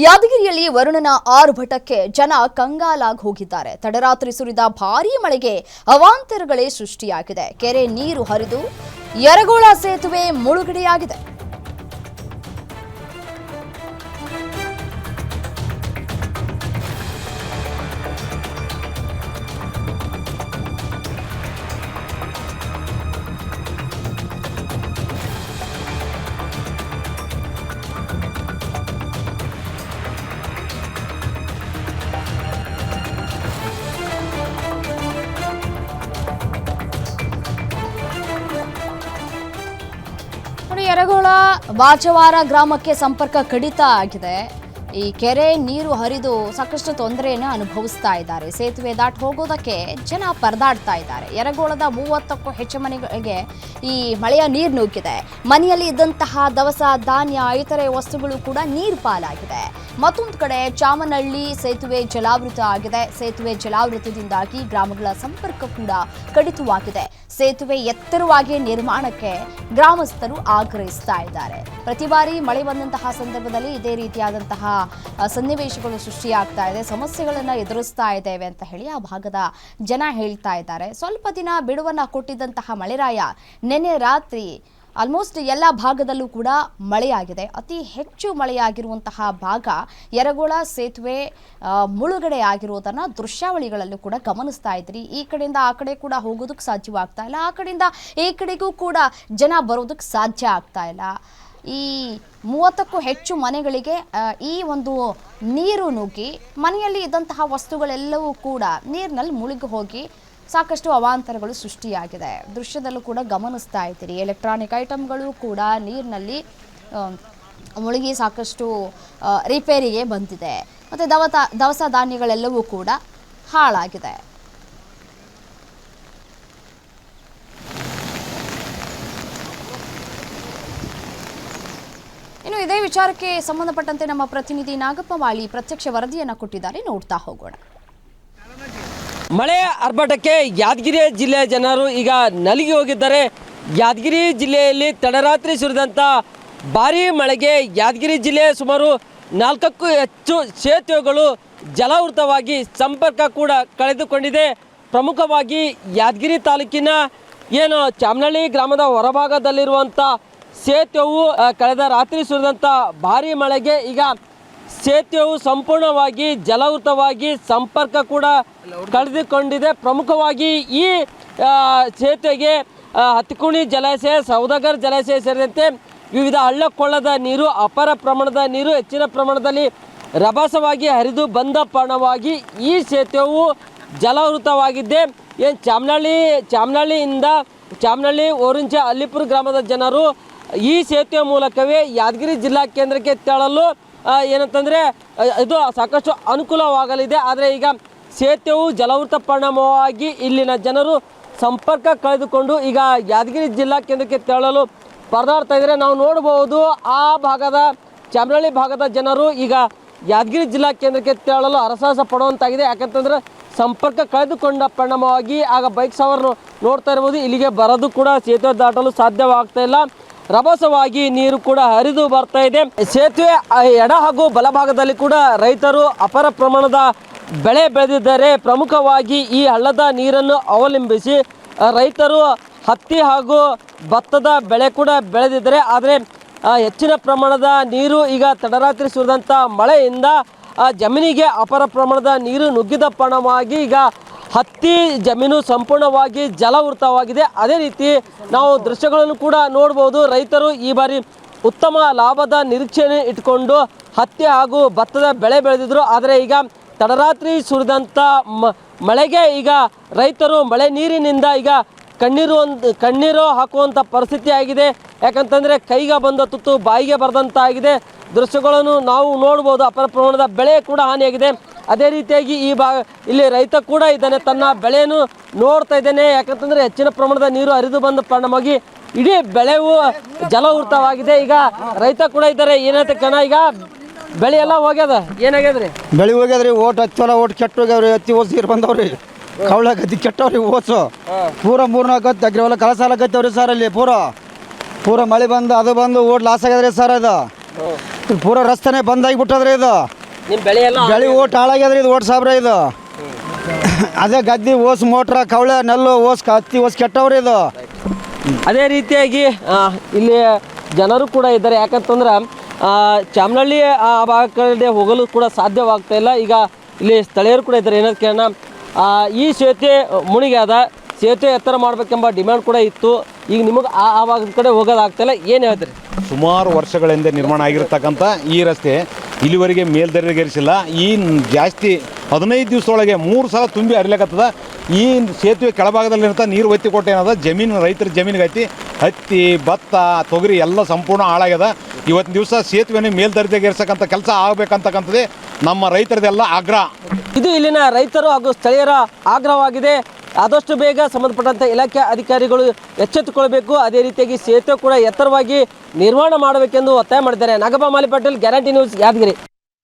ಯಾದಗಿರಿಯಲ್ಲಿ ವರುಣನ ಆರ್ಭಟಕ್ಕೆ ಜನ ಕಂಗಾಲಾಗಿ ಹೋಗಿದ್ದಾರೆ. ತಡರಾತ್ರಿ ಸುರಿದ ಭಾರೀ ಮಳೆಗೆ ಅವಾಂತರಗಳೇ ಸೃಷ್ಟಿಯಾಗಿದೆ. ಕೆರೆ ನೀರು ಹರಿದು ಯರಗೋಳ ಸೇತುವೆ ಮುಳುಗಡೆಯಾಗಿದೆ. ಯರಗೋಳ ಬಾಚವಾರ ಗ್ರಾಮಕ್ಕೆ ಸಂಪರ್ಕ ಕಡಿತ ಆಗಿದೆ. ಈ ಕೆರೆ ನೀರು ಹರಿದು ಸಾಕಷ್ಟು ತೊಂದರೆಯನ್ನು ಅನುಭವಿಸ್ತಾ ಇದ್ದಾರೆ. ಸೇತುವೆ ದಾಟಿ ಹೋಗೋದಕ್ಕೆ ಜನ ಪರದಾಡ್ತಾ ಇದ್ದಾರೆ. ಯರಗೋಳದ 30ಕ್ಕೂ ಹೆಚ್ಚು ಮನೆಗಳಿಗೆ ಈ ಮಳೆಯ ನೀರು ನುಗ್ಗಿದೆ. ಮನೆಯಲ್ಲಿ ಇದ್ದಂತಹ ದವಸ ಧಾನ್ಯ ಇತರೆ ವಸ್ತುಗಳು ಕೂಡ ನೀರು ಪಾಲಾಗಿದೆ. ಮತ್ತೊಂದು ಕಡೆ ಚಾಮನಹಳ್ಳಿ ಸೇತುವೆ ಜಲಾವೃತ ಆಗಿದೆ. ಸೇತುವೆ ಜಲಾವೃತದಿಂದಾಗಿ ಗ್ರಾಮಗಳ ಸಂಪರ್ಕ ಕೂಡ ಕಡಿತವಾಗಿದೆ. ಸೇತುವೆ ಎತ್ತರವಾಗಿ ನಿರ್ಮಾಣಕ್ಕೆ ಗ್ರಾಮಸ್ಥರು ಆಗ್ರಹಿಸ್ತಾ ಇದ್ದಾರೆ. ಪ್ರತಿ ಬಾರಿ ಮಳೆ ಬಂದಂತಹ ಸಂದರ್ಭದಲ್ಲಿ ಇದೇ ರೀತಿಯಾದಂತಹ ಸನ್ನಿವೇಶಗಳು ಸೃಷ್ಟಿಯಾಗ್ತಾ ಇದೆ, ಸಮಸ್ಯೆಗಳನ್ನು ಎದುರಿಸ್ತಾ ಇದ್ದೇವೆ ಅಂತ ಹೇಳಿ ಆ ಭಾಗದ ಜನ ಹೇಳ್ತಾ ಇದ್ದಾರೆ. ಸ್ವಲ್ಪ ದಿನ ಬಿಡುವನ್ನ ಕೊಟ್ಟಿದ್ದಂತಹ ಮಳೆರಾಯ ನಿನ್ನೆ ರಾತ್ರಿ ಆಲ್ಮೋಸ್ಟ್ ಎಲ್ಲ ಭಾಗದಲ್ಲೂ ಕೂಡ ಮಳೆಯಾಗಿದೆ. ಅತಿ ಹೆಚ್ಚು ಮಳೆಯಾಗಿರುವಂತಹ ಭಾಗ ಯರಗೋಳ ಸೇತುವೆ ಮುಳುಗಡೆ ಆಗಿರುವುದನ್ನು ದೃಶ್ಯಾವಳಿಗಳಲ್ಲೂ ಕೂಡ ಗಮನಿಸ್ತಾ ಇದ್ರಿ. ಈ ಕಡೆಯಿಂದ ಆ ಕಡೆ ಕೂಡ ಹೋಗೋದಕ್ಕೆ ಸಾಧ್ಯವಾಗ್ತಾ ಇಲ್ಲ, ಆ ಕಡೆಯಿಂದ ಈ ಕಡೆಗೂ ಕೂಡ ಜನ ಬರೋದಕ್ಕೆ ಸಾಧ್ಯ ಆಗ್ತಾ ಇಲ್ಲ. ಈ 30ಕ್ಕೂ ಹೆಚ್ಚು ಮನೆಗಳಿಗೆ ಈ ಒಂದು ನೀರು ನುಗ್ಗಿ ಮನೆಯಲ್ಲಿ ಇದ್ದಂತಹ ವಸ್ತುಗಳೆಲ್ಲವೂ ಕೂಡ ನೀರಿನಲ್ಲಿ ಮುಳುಗಿ ಹೋಗಿ ಸಾಕಷ್ಟು ಅವಾಂತರಗಳು ಸೃಷ್ಟಿಯಾಗಿದೆ. ದೃಶ್ಯದಲ್ಲೂ ಕೂಡ ಗಮನಿಸ್ತಾ ಇದ್ದೀರಿ. ಎಲೆಕ್ಟ್ರಾನಿಕ್ ಐಟಮ್ಗಳು ಕೂಡ ನೀರಿನಲ್ಲಿ ಮುಳುಗಿ ಸಾಕಷ್ಟು ರಿಪೇರಿಗೆ ಬಂದಿದೆ. ಮತ್ತು ದವಸ ಧಾನ್ಯಗಳೆಲ್ಲವೂ ಕೂಡ ಹಾಳಾಗಿದೆ. ಇನ್ನು ಇದೇ ವಿಚಾರಕ್ಕೆ ಸಂಬಂಧಪಟ್ಟಂತೆ ನಮ್ಮ ಪ್ರತಿನಿಧಿ ನಾಗಪ್ಪ ಮಾಳಿ ಪ್ರತ್ಯಕ್ಷ ವರದಿಯನ್ನು ಕೊಟ್ಟಿದ್ದಾರೆ. ನೋಡ್ತಾ ಹೋಗೋಣ. ಮಳೆಯ ಆರ್ಭಟಕ್ಕೆ ಯಾದಗಿರಿ ಜಿಲ್ಲೆಯ ಜನರು ಈಗ ನಲುಗಿ ಹೋಗಿದ್ದಾರೆ. ಯಾದಗಿರಿ ಜಿಲ್ಲೆಯಲ್ಲಿ ತಡರಾತ್ರಿ ಸುರಿದಂಥ ಭಾರೀ ಮಳೆಗೆ ಯಾದಗಿರಿ ಜಿಲ್ಲೆಯ ಸುಮಾರು 4ಕ್ಕೂ ಹೆಚ್ಚು ಸೇತುವೆಗಳು ಜಲಾವೃತವಾಗಿ ಸಂಪರ್ಕ ಕೂಡ ಕಳೆದುಕೊಂಡಿದೆ. ಪ್ರಮುಖವಾಗಿ ಯಾದಗಿರಿ ತಾಲೂಕಿನ ಏನು ಚಾಮನಹಳ್ಳಿ ಗ್ರಾಮದ ಹೊರಭಾಗದಲ್ಲಿರುವಂಥ ಸೇತುವೆಯು ಕಳೆದ ರಾತ್ರಿ ಸುರಿದಂಥ ಭಾರೀ ಮಳೆಗೆ ಈಗ ಸೇತುವೆಯು ಸಂಪೂರ್ಣವಾಗಿ ಜಲಾವೃತವಾಗಿ ಸಂಪರ್ಕ ಕೂಡ ಕಳೆದುಕೊಂಡಿದೆ. ಪ್ರಮುಖವಾಗಿ ಈ ಸೇತುವೆಗೆ ಹತ್ತಿಕುಣಿ ಜಲಾಶಯ, ಸೌದಾಗರ್ ಜಲಾಶಯ ಸೇರಿದಂತೆ ವಿವಿಧ ಹಳ್ಳ ಕೊಳ್ಳದ ನೀರು, ಅಪಾರ ಪ್ರಮಾಣದ ನೀರು ಹೆಚ್ಚಿನ ಪ್ರಮಾಣದಲ್ಲಿ ರಭಸವಾಗಿ ಹರಿದು ಬಂದ ಪರಿಣಾಮವಾಗಿ ಈ ಸೇತುವೆಯು ಜಲಾವೃತವಾಗಿದ್ದೆ. ಏನು ಚಾಮನಹಳ್ಳಿಯಿಂದ ಚಾಮನಹಳ್ಳಿ, ಓರಿಂಚೆ, ಅಲ್ಲಿಪುರ ಗ್ರಾಮದ ಜನರು ಈ ಸೇತುವೆ ಮೂಲಕವೇ ಯಾದಗಿರಿ ಜಿಲ್ಲಾ ಕೇಂದ್ರಕ್ಕೆ ತೆರಳಲು ಏನಂತಂದರೆ ಇದು ಸಾಕಷ್ಟು ಅನುಕೂಲವಾಗಲಿದೆ. ಆದರೆ ಈಗ ಸೇತುವೆಯು ಜಲಾವೃತ ಪರಿಣಾಮವಾಗಿ ಇಲ್ಲಿನ ಜನರು ಸಂಪರ್ಕ ಕಳೆದುಕೊಂಡು ಈಗ ಯಾದಗಿರಿ ಜಿಲ್ಲಾ ಕೇಂದ್ರಕ್ಕೆ ತೆರಳಲು ಪರದಾಡ್ತಾ ಇದ್ದಾರೆ. ನಾವು ನೋಡಬಹುದು ಆ ಭಾಗದ ಚಾಮನಹಳ್ಳಿ ಭಾಗದ ಜನರು ಈಗ ಯಾದಗಿರಿ ಜಿಲ್ಲಾ ಕೇಂದ್ರಕ್ಕೆ ತೆರಳಲು ಹರಸಾಹಸ ಪಡುವಂತಾಗಿದೆ. ಯಾಕಂತಂದರೆ ಸಂಪರ್ಕ ಕಳೆದುಕೊಂಡ ಪರಿಣಾಮವಾಗಿ ಆಗ ಬೈಕ್ ಸವಾರರು ನೋಡ್ತಾ ಇರ್ಬೋದು, ಇಲ್ಲಿಗೆ ಬರೋದು ಕೂಡ ಸೇತುವೆ ದಾಟಲು ಸಾಧ್ಯವಾಗ್ತಾ ಇಲ್ಲ. ರಭಸವಾಗಿ ನೀರು ಕೂಡ ಹರಿದು ಬರ್ತಾ ಇದೆ. ಸೇತುವೆ ಎಡ ಹಾಗೂ ಬಲಭಾಗದಲ್ಲಿ ಕೂಡ ರೈತರು ಅಪಾರ ಪ್ರಮಾಣದ ಬೆಳೆ ಬೆಳೆದಿದ್ದಾರೆ. ಪ್ರಮುಖವಾಗಿ ಈ ಹಳ್ಳದ ನೀರನ್ನು ಅವಲಂಬಿಸಿ ರೈತರು ಹತ್ತಿ ಹಾಗೂ ಭತ್ತದ ಬೆಳೆ ಕೂಡ ಬೆಳೆದಿದ್ದಾರೆ. ಆದರೆ ಹೆಚ್ಚಿನ ಪ್ರಮಾಣದ ನೀರು ಈಗ ತಡರಾತ್ರಿ ಸುರಿದಂಥ ಮಳೆಯಿಂದ ಜಮೀನಿಗೆ ಅಪಾರ ಪ್ರಮಾಣದ ನೀರು ನುಗ್ಗಿದ ಪರಿಣಾಮವಾಗಿ ಈಗ ಹತ್ತಿ ಜಮೀನು ಸಂಪೂರ್ಣವಾಗಿ ಜಲಾವೃತವಾಗಿದೆ. ಅದೇ ರೀತಿ ನಾವು ದೃಶ್ಯಗಳನ್ನು ಕೂಡ ನೋಡ್ಬೋದು. ರೈತರು ಈ ಬಾರಿ ಉತ್ತಮ ಲಾಭದ ನಿರೀಕ್ಷೆಯನ್ನು ಇಟ್ಕೊಂಡು ಹತ್ತಿ ಹಾಗೂ ಭತ್ತದ ಬೆಳೆ ಬೆಳೆದಿದ್ರು. ಆದರೆ ಈಗ ತಡರಾತ್ರಿ ಸುರಿದಂಥ ಮಳೆಗೆ ಈಗ ರೈತರು ಮಳೆ ನೀರಿನಿಂದ ಈಗ ಕಣ್ಣೀರು ಹಾಕುವಂಥ ಪರಿಸ್ಥಿತಿ ಆಗಿದೆ. ಯಾಕಂತಂದರೆ ಕೈಗೆ ಬಂದ ತುತ್ತು ಬಾಯಿಗೆ ಬರೆದಂತಾಗಿದೆ. ದೃಶ್ಯಗಳನ್ನು ನಾವು ನೋಡ್ಬೋದು. ಅಪಾರ ಪ್ರಮಾಣದ ಬೆಳೆ ಕೂಡ ಹಾನಿಯಾಗಿದೆ. ಅದೇ ರೀತಿಯಾಗಿ ಇಲ್ಲಿ ರೈತ ಕೂಡ ಇದ್ದಾನೆ, ತನ್ನ ಬೆಳೆಯನ್ನು ನೋಡ್ತಾ ಇದ್ದೇನೆ. ಯಾಕಂತಂದರೆ ಹೆಚ್ಚಿನ ಪ್ರಮಾಣದ ನೀರು ಹರಿದು ಬಂದ ಪರಿಣಾಮವಾಗಿ ಇಡೀ ಬೆಳೆಯು ಜಲಾವೃತವಾಗಿದೆ. ಈಗ ರೈತ ಕೂಡ ಇದ್ದಾರೆ. ಏನಂತ ಕಣ, ಈಗ ಬೆಳೆ ಎಲ್ಲ ಹೋಗ್ಯದ, ಏನಾಗ್ಯದ್ರಿ? ಬೆಳೆ ಹೋಗ್ಯದ್ರಿ. ಓಟ್ ಹಚ್ಚೋಲ್ಲ, ಓಟ್ ಕೆಟ್ಟ ಹೋಗ್ಯಾವ್ರಿ. ಹತ್ತಿ ಓದ್ ನೀರು ಬಂದವ್ರಿ, ಕವಳ ಗದ್ದಿ ಕೆಟ್ಟವ್ರಿ. ಓಸು ಪೂರ 3-4 ಗದ್ದೆ ಅಗ್ರಿ ಹೊಲ ಕಳಸಾಲ ಗತ್ತವ್ರಿ ಸರ್. ಅಲ್ಲಿ ಪೂರ ಮಳೆ ಬಂದು ಅದು ಬಂದು ಓಟ್ ಲಾಸ್ ಆಗ್ಯದ್ರಿ ಸರ್. ಅದು ಪೂರ ರಸ್ತೆನೇ ಬಂದಾಗಿಬಿಟ್ಟದ್ರಿ ಇದು ನಿಮ್ಮ ಬೆಳೆ ಎಲ್ಲ ಬೆಳೆ ಓಟ್ ಹಾಳಾಗ್ಯದ್ರಿ ಇದು ಓಟ್ ಸಾಬ್ರ ಇದು ಅದೇ ಗದ್ದೆ ಓಸ್ ಮೋಟ್ರ ಕವಳೆ ನೆಲ್ಲು ಓಸ್ ಹತ್ತಿ ಓಸ್ ಕೆಟ್ಟವ್ರಿ ಇದು ಅದೇ ರೀತಿಯಾಗಿ ಇಲ್ಲಿ ಜನರು ಕೂಡ ಇದ್ದಾರೆ. ಯಾಕಂತಂದ್ರೆ ಚಾಮನಹಳ್ಳಿ ಆ ಭಾಗ ಕಡೆ ಹೋಗಲು ಕೂಡ ಸಾಧ್ಯವಾಗ್ತಾ ಇಲ್ಲ. ಈಗ ಇಲ್ಲಿ ಸ್ಥಳೀಯರು ಕೂಡ ಇದ್ದಾರೆ. ಏನಂತ ಕೇಳೋಣ, ಈ ಸೇತುವೆ ಮುಳುಗ್ಯಾದ, ಸೇತುವೆ ಎತ್ತರ ಮಾಡಬೇಕೆಂಬ ಡಿಮ್ಯಾಂಡ್ ಕೂಡ ಇತ್ತು. ಈಗ ನಿಮಗೆ ಆ ಭಾಗದ ಕಡೆ ಹೋಗೋದಾಗ್ತಾಯಿಲ್ಲ, ಏನು ಹೇಳ್ತೀರಿ? ಸುಮಾರು ವರ್ಷಗಳಿಂದ ನಿರ್ಮಾಣ ಆಗಿರ್ತಕ್ಕಂಥ ಈ ರಸ್ತೆ ಇಲ್ಲಿವರೆಗೆ ಮೇಲ್ದರ್ಜೆಗೇರಿಸಿಲ್ಲ. ಈ ಜಾಸ್ತಿ 15 ದಿವಸದೊಳಗೆ 3 ಸಲ ತುಂಬಿ ಹರಿಲಕತ್ತದ. ಈ ಸೇತುವೆ ಕೆಳಭಾಗದಲ್ಲಿರ್ತ ನೀರು ಒತ್ತಿ ಕೊಟ್ಟು ಏನದ ಜಮೀನು ರೈತರ ಜಮೀನಿಗೆ ಹತ್ತಿ ಭತ್ತ ತೊಗರಿ ಎಲ್ಲ ಸಂಪೂರ್ಣ ಹಾಳಾಗ್ಯದ. ಇವತ್ತಿನ ದಿವಸ ಸೇತುವೆನೇ ಮೇಲ್ದರ್ಜೆಗೇರಿಸಕ್ಕಂಥ ಕೆಲಸ ಆಗಬೇಕಂತಕ್ಕಂಥದ್ದೇ ನಮ್ಮ ರೈತರದೆಲ್ಲ ಆಗ್ರಹ. ಇದು ಇಲ್ಲಿನ ರೈತರು ಹಾಗೂ ಸ್ಥಳೀಯರ ಆಗ್ರಹವಾಗಿದೆ. ಆದಷ್ಟು ಬೇಗ ಸಂಬಂಧಪಟ್ಟಂಥ ಇಲಾಖೆ ಅಧಿಕಾರಿಗಳು ಎಚ್ಚೆತ್ತುಕೊಳ್ಬೇಕು. ಅದೇ ರೀತಿಯಾಗಿ ಸೇತುವೆ ಕೂಡ ಎತ್ತರವಾಗಿ ನಿರ್ಮಾಣ ಮಾಡಬೇಕೆಂದು ಒತ್ತಾಯ ಮಾಡಿದ್ದಾರೆ. ನಾಗಪ್ಪ ಮಾಲಿ ಪಾಟೀಲ್, ಗ್ಯಾರಂಟಿ ನ್ಯೂಸ್, ಯಾದಗಿರಿ.